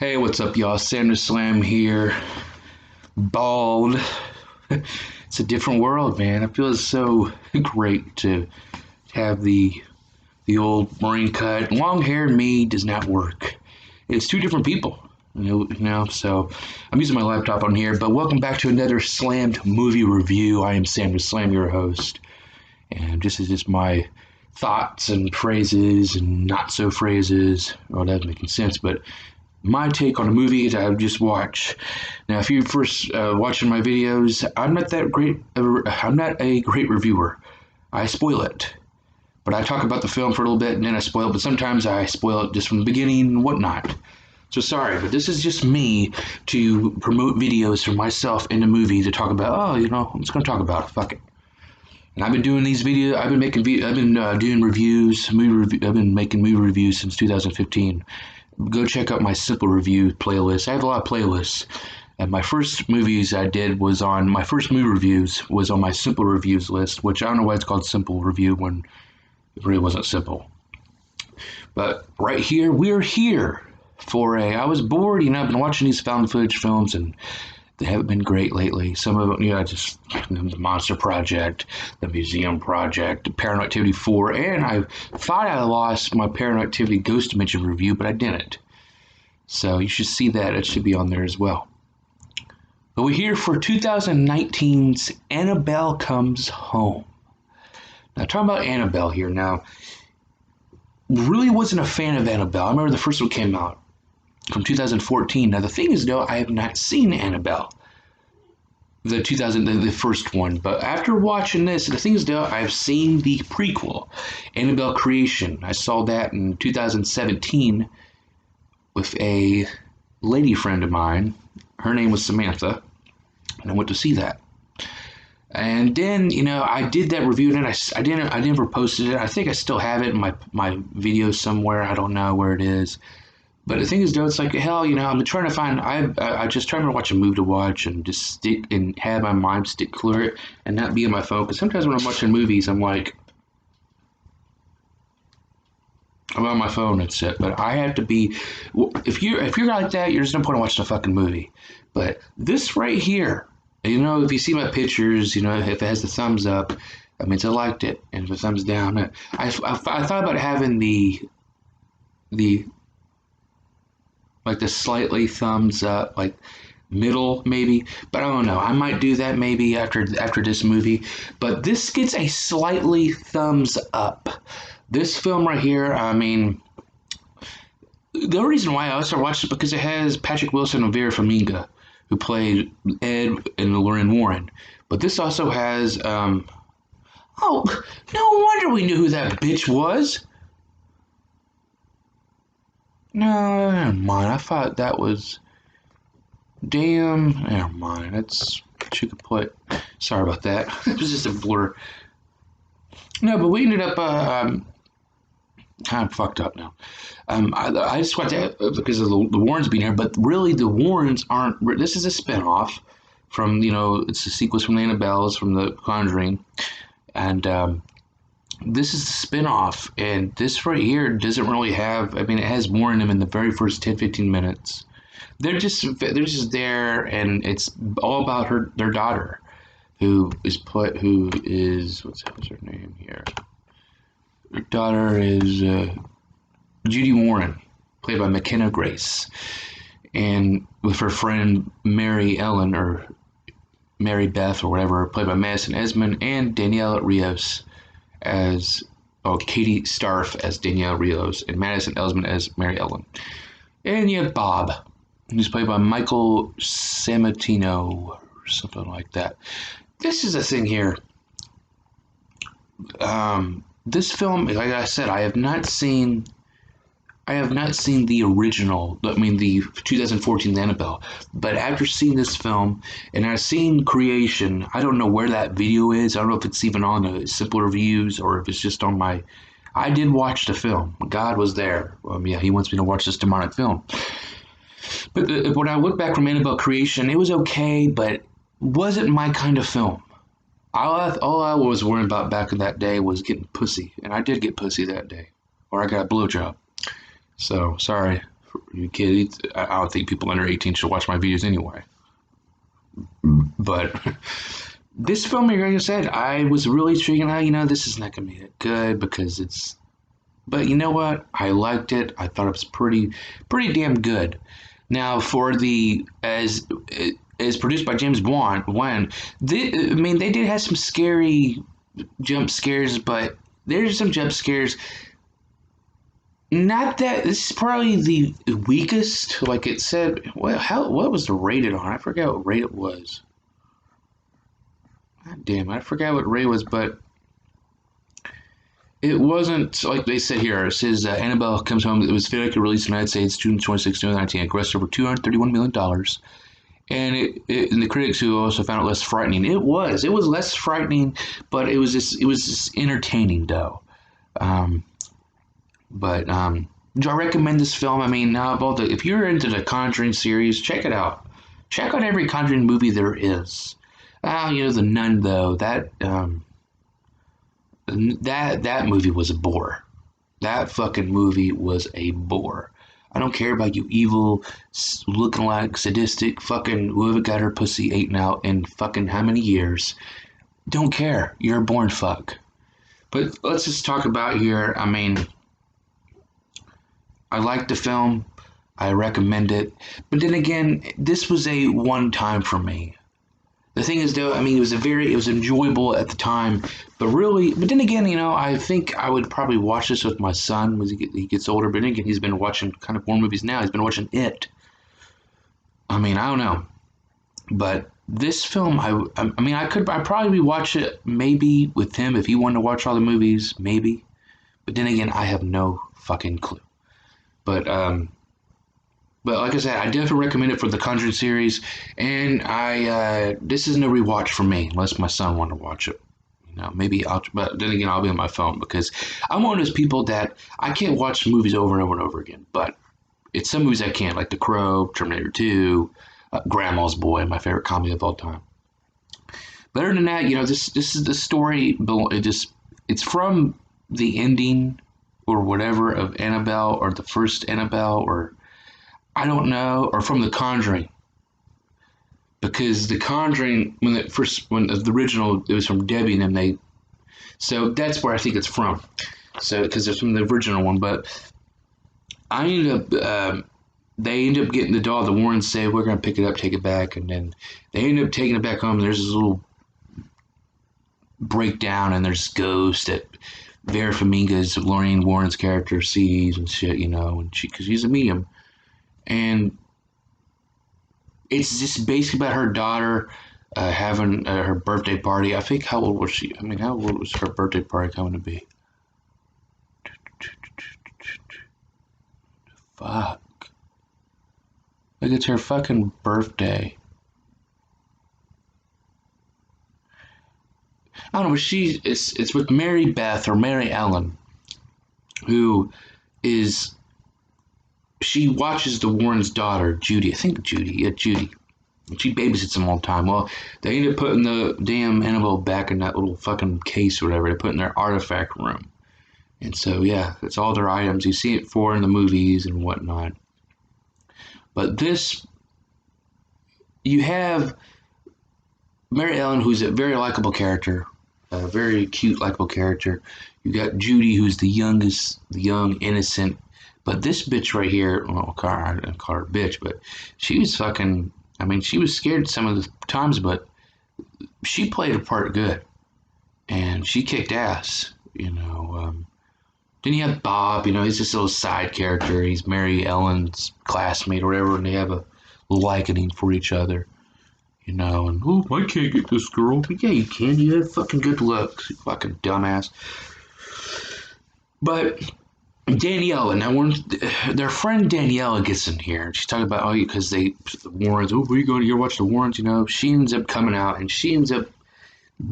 Hey, what's up, y'all? Sandra Slam here. Bald. It's a different world, man. It feels so great to have the old Marine cut. Long hair, me, does not work. It's two different people, So I'm using my laptop on here, but welcome back to another Slammed movie review. I am Sandra Slam, your host, and this is just my thoughts and phrases and not so phrases. Well, that's making sense, but my take on a movie that I've just watched. Now, if you're first watching my videos, I'm not that great. I'm not a great reviewer. I spoil it, but I talk about the film for a little bit and then I spoil it. But sometimes I spoil it just from the beginning and whatnot. So sorry, but this is just me to promote videos for myself in the movie to talk about. Oh, I'm just gonna talk about it. Fuck it. And I've been doing these videos. I've been doing reviews. I've been making movie reviews since 2015. Go check out my simple review playlist. I have a lot of playlists. And my first movies I did was on my first movie reviews was on my simple reviews list, which I don't know why it's called simple review when it really wasn't simple. But right here, we're here for I was bored, I've been watching these found footage films and they haven't been great lately. Some of them, the Monster Project, the Museum Project, Paranormal Activity 4, and I thought I lost my Paranormal Activity Ghost Dimension review, but I didn't. So you should see that. It should be on there as well. But we're here for 2019's Annabelle Comes Home. Now, talking about Annabelle here. Now, really wasn't a fan of Annabelle. I remember the first one came out from 2014. Now the thing is, though, I have not seen Annabelle, the first one. But after watching this, the thing is, though, I've seen the prequel, Annabelle Creation. I saw that in 2017 with a lady friend of mine. Her name was Samantha, and I went to see that. And then, I did that review, and then I never posted it. I think I still have it in my video somewhere. I don't know where it is. But the thing is, though, it's like, hell, I'm trying to find, I just trying to watch a movie to watch and just stick and have my mind stick clear and not be on my phone. Because sometimes when I'm watching movies, I'm like, I'm on my phone, that's it. But I have to be, if you're like that, there's no point in watching a fucking movie. But this right here, if you see my pictures, if it has the thumbs up, that means I liked it. And if the thumbs down, I thought about having the like the slightly thumbs up, like middle maybe, but I don't know. I might do that maybe after this movie. But this gets a slightly thumbs up. This film right here, I mean, the only reason why I also watched it because it has Patrick Wilson and Vera Farmiga, who played Ed and Lorraine Warren. But this also has, oh, no wonder we knew who that bitch was. No, never mind. I thought that was. Damn, never mind. That's what you could put. Sorry about that. It was just a blur. No, but we ended up. I'm fucked up now. I just went to because of the Warrens being here, but really the Warrens aren't. This is a spinoff from it's a sequence from the Annabelles from the Conjuring, and this is the spin-off, and this right here doesn't really have, it has more in them in the very first 10-15 minutes. They're just there, and it's all about their daughter, who is what's her name here? Her daughter is Judy Warren, played by Mckenna Grace, and with her friend Mary Ellen, or Mary Beth, or whatever, played by Madison Iseman, and Daniela Rios as Katie Sarife as Danielle Rios and Madison Iseman as Mary Ellen. And you have Bob, who's played by Michael Sammartino or something like that. This is a thing here. This film, like I said, I have not seen the original, the 2014 Annabelle. But after seeing this film, and I've seen Creation, I don't know where that video is. I don't know if it's even on the simple reviews or if it's just on my. I did watch the film. God was there. Yeah, he wants me to watch this demonic film. But when I look back from Annabelle Creation, it was okay, but wasn't my kind of film. All I was worrying about back in that day was getting pussy, and I did get pussy that day, or I got a blowjob. So sorry You kids, I don't think people under 18 should watch my videos anyway. But this film, like I said, I was really thinking, this is not going to be that good because it's. But you know what? I liked it. I thought it was pretty damn good. Now, for the as produced by James Wan, they did have some scary jump scares, but there's some jump scares. Not that this is probably the weakest. Like it said, what was the rated on? I forgot what rate it was. God damn, I forgot what rate it was, but it wasn't like they said here. It says Annabelle Comes Home. It was theatrically released in the United States June 26, 2019. It grossed over $231 million. And and the critics who also found it less frightening. It was less frightening, but it was just entertaining though. Um, but do I recommend this film? I mean, if you're into the Conjuring series, check it out. Check out every Conjuring movie there is. The Nun though, that movie was a bore. That fucking movie was a bore. I don't care about you evil, looking like sadistic fucking whoever got her pussy eaten out in fucking how many years. Don't care. You're a born fuck. But let's just talk about here. I mean, I like the film. I recommend it. But then again, this was a one time for me. The thing is, though, I mean, it was enjoyable at the time, but then again, I think I would probably watch this with my son as he gets older. But then again, he's been watching kind of horror movies now. He's been watching It. I mean, I don't know, but this film, I'd probably watch it maybe with him if he wanted to watch all the movies, maybe. But then again, I have no fucking clue. But like I said, I definitely recommend it for the Conjuring series, and this isn't a rewatch for me unless my son wanted to watch it. Maybe but then again, I'll be on my phone because I'm one of those people that I can't watch movies over and over and over again. But it's some movies I can, like The Crow, Terminator 2, Grandma's Boy, my favorite comedy of all time. But other than that, this is the story. It's from the ending or whatever of Annabelle or the first Annabelle or I don't know, or from The Conjuring. Because The Conjuring, when the original, it was from Debbie and them, so that's where I think it's from. So, because it's from the original one, but they ended up getting the Warrens say, we're going to pick it up, take it back, and then they ended up taking it back home. There's this little breakdown, and there's ghosts that Vera Farmiga's Lorraine Warren's character sees and shit, and because she's a medium. And it's just basically about her daughter having her birthday party. I think, how old was she? I mean, how old was her birthday party coming to be? Fuck. Like, it's her fucking birthday. I don't know, but it's with Mary Beth or Mary Ellen, who is. She watches the Warren's daughter, Judy. I think Judy. Yeah, Judy. She babysits them all the time. Well, they end up putting the damn Annabelle back in that little fucking case or whatever. They put in their artifact room. And so, yeah, that's all their items. You see it for in the movies and whatnot. But this, you have Mary Ellen, who's a very likable character, a very cute, likable character. You got Judy, who's the young, innocent. But this bitch right here, well, I didn't call her a bitch, but she was fucking, I mean, she was scared some of the times, but she played a part good. And she kicked ass, Then you have Bob, he's this little side character. He's Mary Ellen's classmate or whatever, and they have a likening for each other, and, oh, I can't get this girl. Yeah, you can. You have fucking good looks, you fucking dumbass. But Daniela, now their friend Daniela gets in here, and she's talking about, because the Warrens, where you going? You're watching the Warrens, She ends up coming out, and she ends up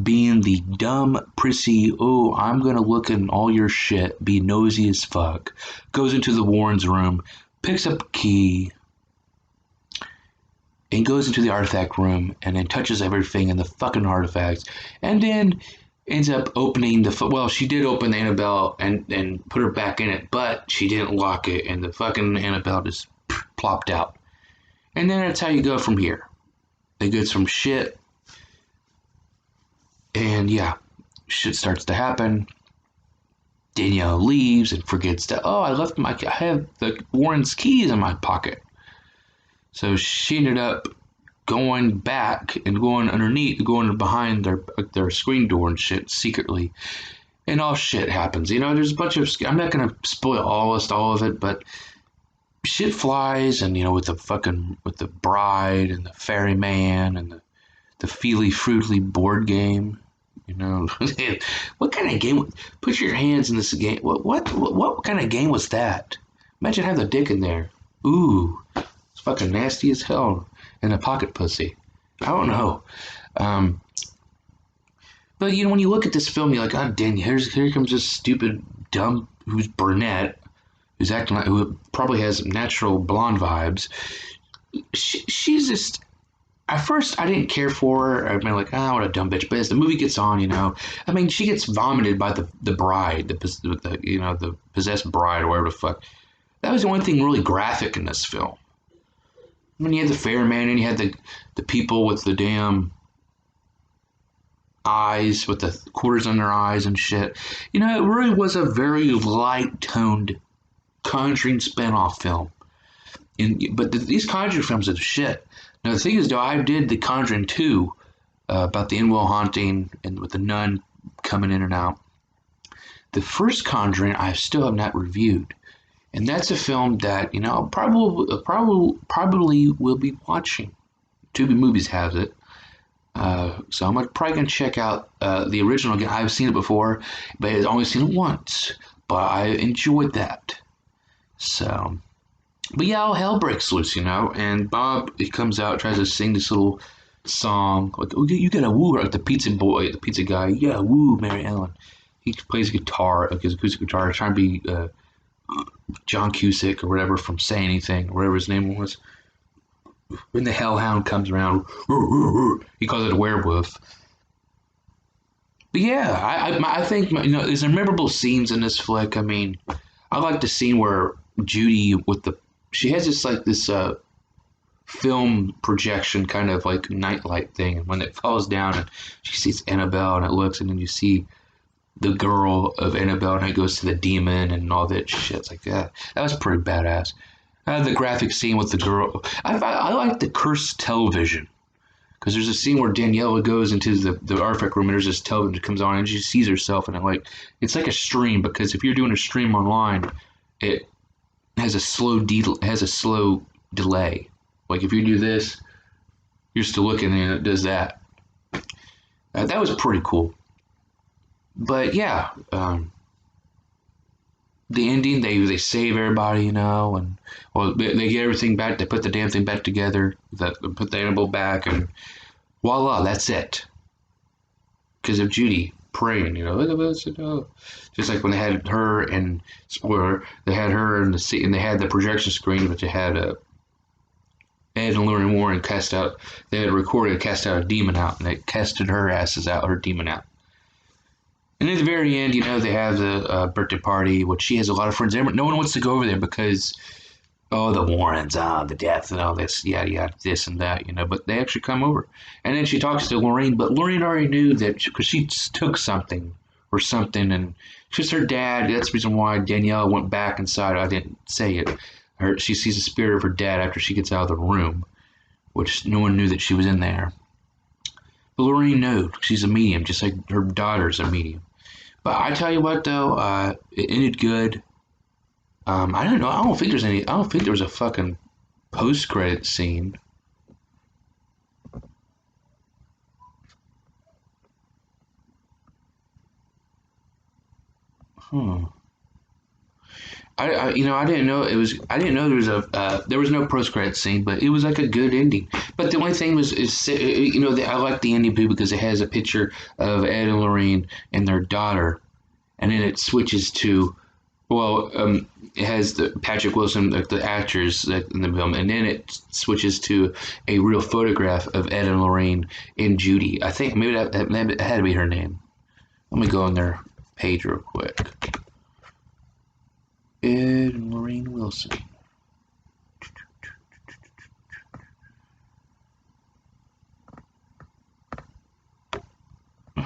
being the dumb, prissy, I'm gonna look in all your shit, be nosy as fuck, goes into the Warrens' room, picks up a key, and goes into the artifact room, and then touches everything in the fucking artifacts, and then ends up opening well, she did open the Annabelle and put her back in it, but she didn't lock it, and the fucking Annabelle just plopped out. And then that's how you go from here. They get some shit, and yeah, shit starts to happen. Danielle leaves and forgets to, oh, I have the Warren's keys in my pocket. So she ended up going back and going underneath, going behind their screen door and shit secretly, and all shit happens. There's a bunch of. I'm not gonna spoil all of it, but shit flies, and with the bride and the ferryman and the Feely Fruitly board game. What kind of game? Put your hands in this game. What kind of game was that? Imagine having the dick in there. Ooh, it's fucking nasty as hell. And a pocket pussy. I don't know. But when you look at this film, you're like, God damn, here comes this stupid, dumb, who's brunette, who's acting like, who probably has natural blonde vibes. She's just. At first, I didn't care for her. I've been like, what a dumb bitch. But as the movie gets on, I mean, she gets vomited by the bride, the possessed bride or whatever the fuck. That was the only thing really graphic in this film. I mean, you had the ferryman and you had the people with the damn eyes, with the quarters on their eyes and shit. It really was a very light-toned Conjuring spinoff film. But these Conjuring films are the shit. Now, the thing is, though, I did the Conjuring 2 about the in-will haunting and with the nun coming in and out. The first Conjuring I still have not reviewed. And that's a film that, probably will be watching. Tubi Movies has it. So I'm probably going to check out the original again. I've seen it before, but I've only seen it once. But I enjoyed that. So... But yeah, all hell breaks loose, and Bob, he comes out, tries to sing this little song, like, oh, you gotta woo her, like the pizza boy, the pizza guy, yeah, woo Mary Ellen. He plays guitar, like his acoustic guitar, trying to be John Cusack or whatever from Say Anything, or whatever his name was. When the hellhound comes around, he calls it a werewolf. But yeah, I think, there's memorable scenes in this flick. I mean, I like the scene where Judy she has this film projection kind of like nightlight thing, and when it falls down and she sees Annabelle and it looks, and then you see the girl of Annabelle and it goes to the demon and all that shit. It's like that was pretty badass. I had the graphic scene with the girl. I like the cursed television, because there's a scene where Daniela goes into the artifact room and there's this television that comes on and she sees herself, and it's like a stream, because if you're doing a stream online, it has a slow delay. Like if you do this, you're still looking and it does that. That was pretty cool. But yeah, the ending, they save everybody, and they get everything back. They put the damn thing back together. Put the Annabelle back, and voila, that's it. Because of Judy praying, look at this, just like when they had her and spoiler, they had her in the seat, and they had the projection screen, but they had Ed and Lorraine Warren cast out. They had recorded, cast out a demon out, and they casted her asses out, her demon out. And at the very end, they have the birthday party, which she has a lot of friends. No one wants to go over there because, the Warrens, the death and all this, yada, yada, this and that, But they actually come over. And then she talks to Lorraine, but Lorraine already knew that because she took something, and she's her dad. That's the reason why Daniela went back inside. I didn't say it. She sees the spirit of her dad after she gets out of the room, which no one knew that she was in there. But Lorraine knew. She's a medium, just like her daughter's a medium. But I tell you what, though, it ended good. I don't know. I don't think there was a fucking post-credit scene. I didn't know it was. I didn't know there was no post-credit scene, but it was like a good ending. But the only thing I like the ending too, because it has a picture of Ed and Lorraine and their daughter, and then it switches to, it has the Patrick Wilson, like the actors in the film, and then it switches to a real photograph of Ed and Lorraine and Judy. I think maybe that had to be her name. Let me go on their page real quick. Ed and Lorraine Wilson.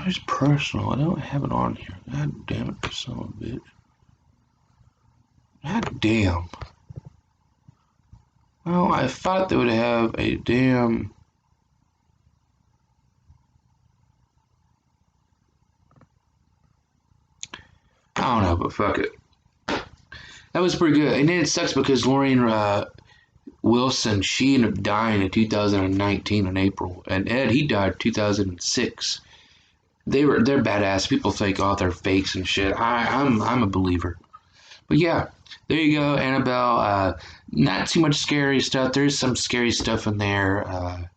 It's personal. I don't have it on here. God damn it, son of a bitch. God damn. Well, I thought they would have a damn. I don't know, but fuck it. That was pretty good. And then it sucks because Lorraine Wilson, she ended up dying in 2019 in April. And Ed, he died in 2006. They're badass. People think, oh, they're fakes and shit. I'm a believer. But yeah, there you go, Annabelle. Not too much scary stuff. There's some scary stuff in there.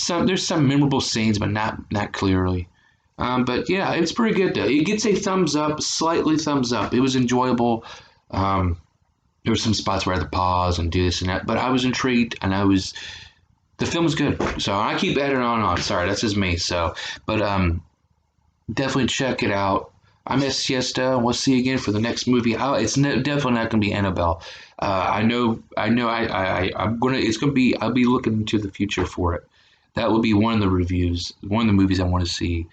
There's some memorable scenes, but not clearly. But yeah, it's pretty good though. It gets a thumbs up, slightly thumbs up. It was enjoyable. There were some spots where I had to pause and do this and that, but I was intrigued and the film was good. So I keep adding on and on. Sorry, that's just me. So, but definitely check it out. I'm Siesta, and we'll see you again for the next movie. Definitely not going to be Annabelle. I'm gonna. It's gonna be. I'll be looking into the future for it. That will be one of the reviews, one of the movies I want to see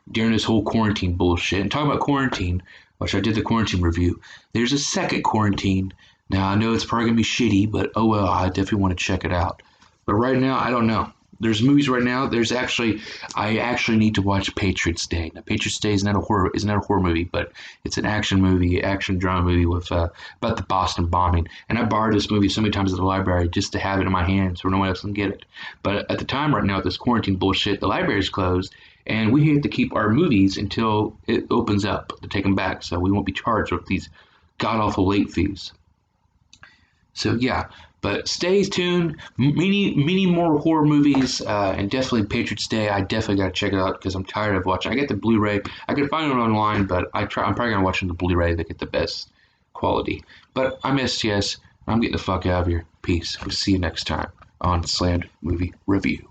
during this whole quarantine bullshit. And talking about quarantine, which I did the quarantine review. There's a second quarantine. Now I know it's probably gonna be shitty, but oh well. I definitely want to check it out. But right now, I don't know. There's movies right now. I actually need to watch Patriots Day. Now, Patriots Day is not a horror movie, but it's an action movie, action drama movie with about the Boston bombing. And I borrowed this movie so many times at the library just to have it in my hands so no one else can get it. But at the time right now, with this quarantine bullshit, the library's closed, and we have to keep our movies until it opens up to take them back, so we won't be charged with these god awful late fees. So yeah, but stay tuned. Many more horror movies, and definitely Patriots Day. I definitely got to check it out because I'm tired of watching. I get the Blu-ray. I can find it online, but I'm probably gonna watch it on the Blu-ray to get the best quality. But I'm STS. I'm getting the fuck out of here. Peace. We'll see you next time on Slammed Movie Review.